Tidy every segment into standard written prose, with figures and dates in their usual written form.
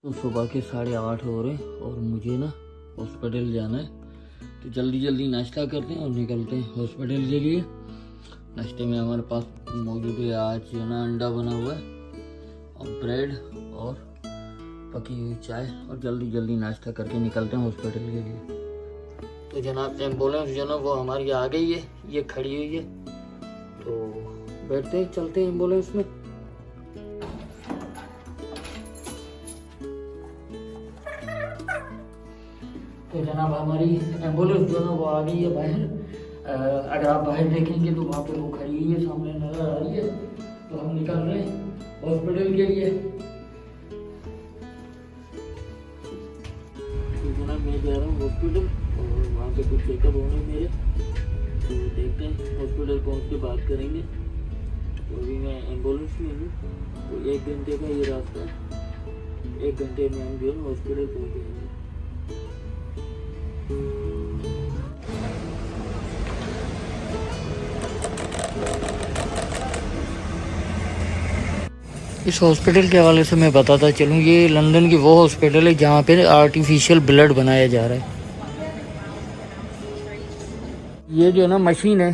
तो सुबह के 8:30 हो रहे हैं और मुझे ना हॉस्पिटल जाना है, तो जल्दी जल्दी नाश्ता करते हैं और निकलते हैं हॉस्पिटल के लिए। नाश्ते में हमारे पास मौजूद है आज जो ना अंडा बना हुआ है और ब्रेड और पकी हुई चाय, और जल्दी जल्दी नाश्ता करके निकलते हैं हॉस्पिटल के लिए। तो जनाब एम्बुलेंस जो ना वो हमारी आ गई है, ये खड़ी हुई है, तो बैठते हैं, चलते हैं एम्बुलेंस में। तो जनाब हमारी एम्बुलेंस जो ना वो आ गई है बाहर। अगर आप बाहर देखेंगे तो वहाँ पे वो खड़ी हुई है, सामने नजर आ रही है। तो हम निकल रहे हैं हॉस्पिटल के लिए। तो जनाब मैं जा रहा हूँ हॉस्पिटल और वहाँ पे कुछ चेकअप होने मेरे, तो देखते हैं हॉस्पिटल पहुँच के बात करेंगे। तो अभी मैं एम्बुलेंस में हूँ, तो 1 घंटे का ये रास्ता है, 1 घंटे में हम जो है हॉस्पिटल पहुँच जाएंगे। इस हॉस्पिटल के हवाले से मैं बताता चलूँ, ये लंदन की वो हॉस्पिटल है जहाँ पे आर्टिफिशियल ब्लड बनाया जा रहा है। ये जो ना मशीन है,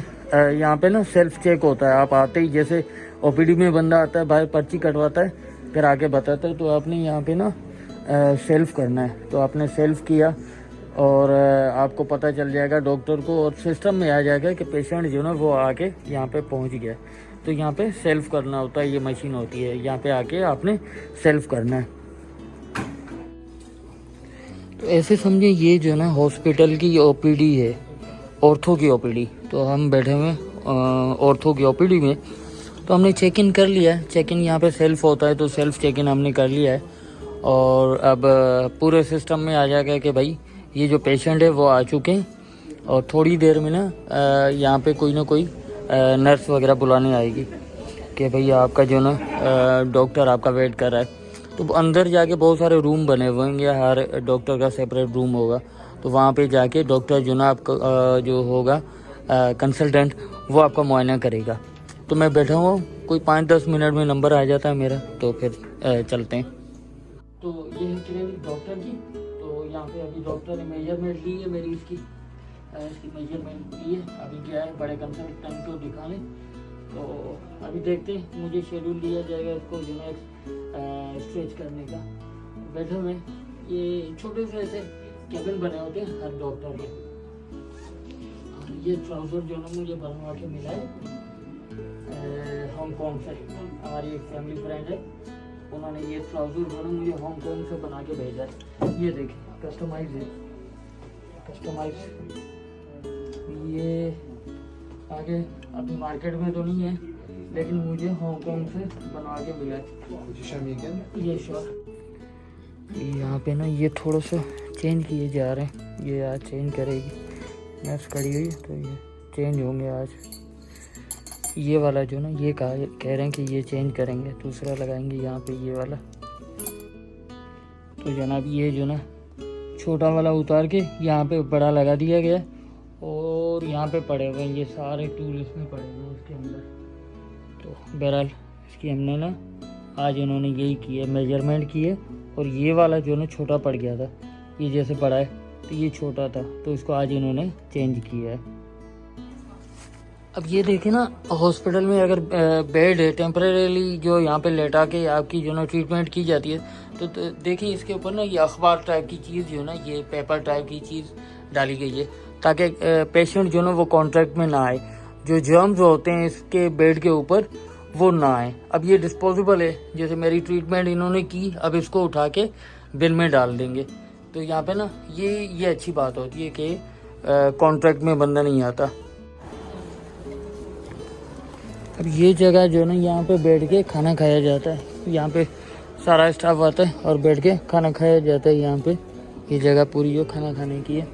यहाँ पे ना सेल्फ चेक होता है। आप आते ही जैसे ओपीडी में बंदा आता है, बाहर पर्ची कटवाता है, फिर आके बताता है, तो आपने यहाँ पे ना सेल्फ करना है। तो आपने सेल्फ किया और आपको पता चल जाएगा डॉक्टर को, और सिस्टम में आ जाएगा कि पेशेंट जो ना वो आके यहाँ पे पहुँच गया। तो यहाँ पे सेल्फ करना होता है, ये मशीन होती है, यहाँ पे आके आपने सेल्फ करना है। तो ऐसे समझे ये जो ना हॉस्पिटल की ओपीडी है, ऑर्थो की ओपीडी। तो हम बैठे हुए ऑर्थो की ओपीडी में, तो हमने चेक इन कर लिया है। चेक इन यहाँ पे सेल्फ होता है, तो सेल्फ चेक इन हमने कर लिया है। और अब पूरे सिस्टम में आ जाएगा कि भाई ये जो पेशेंट है वो आ चुके हैं, और थोड़ी देर में ना यहाँ पे कोई ना कोई नर्स वगैरह बुलाने आएगी कि भाई आपका जो ना डॉक्टर आपका वेट कर रहा है। तो अंदर जाके बहुत सारे रूम बने हुए होंगे, हर डॉक्टर का सेपरेट रूम होगा। तो वहाँ पे जाके डॉक्टर जो ना आपका जो होगा कंसल्टेंट, वो आपका मुआयना करेगा। तो मैं बैठा हुआ हूँ, कोई 5-10 मिनट में नंबर आ जाता है मेरा, तो फिर चलते हैं। तो ये है क्लिनिक डॉक्टर की। तो यहाँ पे अभी डॉक्टर ने मेजरमेंट ली है मेरी, इसकी मेजरमेंट ली है। अभी क्या है, बड़े कंसल्टेंट को दिखाने, तो अभी देखते हैं, मुझे शेड्यूल दिया जाएगा इसको जो है स्ट्रेच करने का। बैठे हुए ये छोटे से ऐसे केबिन बने होते हैं हर डॉक्टर के। ये ट्राउज़र जो ना मुझे बनवा के मिला है हांगकॉन्ग से, हमारी एक फैमिली फ्रेंड है, उन्होंने ये ट्राउज़र जो ना मुझे हांगकॉन्ग से बना के भेजा है। ये देखिए कस्टमाइज है, कस्टमाइज। ये आगे अभी मार्केट में तो नहीं है, लेकिन मुझे हांगकॉन्ग से बनवा के मिला है ये शर्ट। यहाँ पे ना ये थोड़ा सा चेंज किए जा रहे हैं, ये आज चेंज करेगी, नर्स खड़ी हुई है, तो ये चेंज होंगे आज। ये वाला जो ना ये कह रहे हैं कि ये चेंज करेंगे, दूसरा लगाएंगे यहाँ पे ये वाला। तो जनाब ये जो ना छोटा वाला उतार के यहाँ पे बड़ा लगा दिया गया, और यहाँ पे पड़े हुए हैं ये सारे टूल, इसमें पड़े हुए हैं उसके अंदर। तो बहरहाल इसकी हमने ना आज इन्होंने यही किया, मेजरमेंट किए, और ये वाला जो ना छोटा पड़ गया था, ये जैसे बड़ा है तो ये छोटा था, तो इसको आज इन्होंने चेंज किया है। अब ये देखें ना, हॉस्पिटल में अगर बेड है टेम्परेरीली जो यहाँ पे लेटा के आपकी जो ना ट्रीटमेंट की जाती है, तो देखिए इसके ऊपर ना ये अखबार टाइप की चीज़ जो ना, ये पेपर टाइप की चीज़ डाली गई है, ताकि पेशेंट जो ना वो कॉन्टैक्ट में ना आए, जो जर्म्स होते हैं इसके बेड के ऊपर वो ना आए। अब ये डिस्पोजेबल है, जैसे मेरी ट्रीटमेंट इन्होंने की, अब इसको उठा के बिल में डाल देंगे। तो यहाँ पे ना ये अच्छी बात होती है कि कॉन्ट्रैक्ट में बंदा नहीं आता। अब ये जगह जो ना यहाँ पे बैठ के खाना खाया जाता है, यहाँ पे सारा स्टाफ आता है और बैठ के खाना खाया जाता है। यहाँ पे ये जगह पूरी जो खाना खाने की है।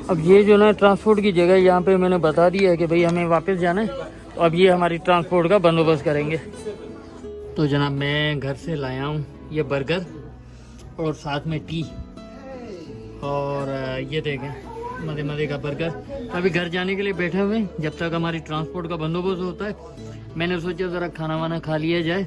अब ये जो ना ट्रांसपोर्ट की जगह, यहाँ पे मैंने बता दिया है कि भाई हमें वापस जाना है, तो अब ये हमारी ट्रांसपोर्ट का बंदोबस्त करेंगे। तो जनाब मैं घर से लाया हूँ ये बर्गर और साथ में टी, और ये देखें मज़े मज़े का बर्गर। अभी घर जाने के लिए बैठे हुए हैं, जब तक हमारी ट्रांसपोर्ट का बंदोबस्त होता है। मैंने सोचा ज़रा खाना वाना खा लिया जाए,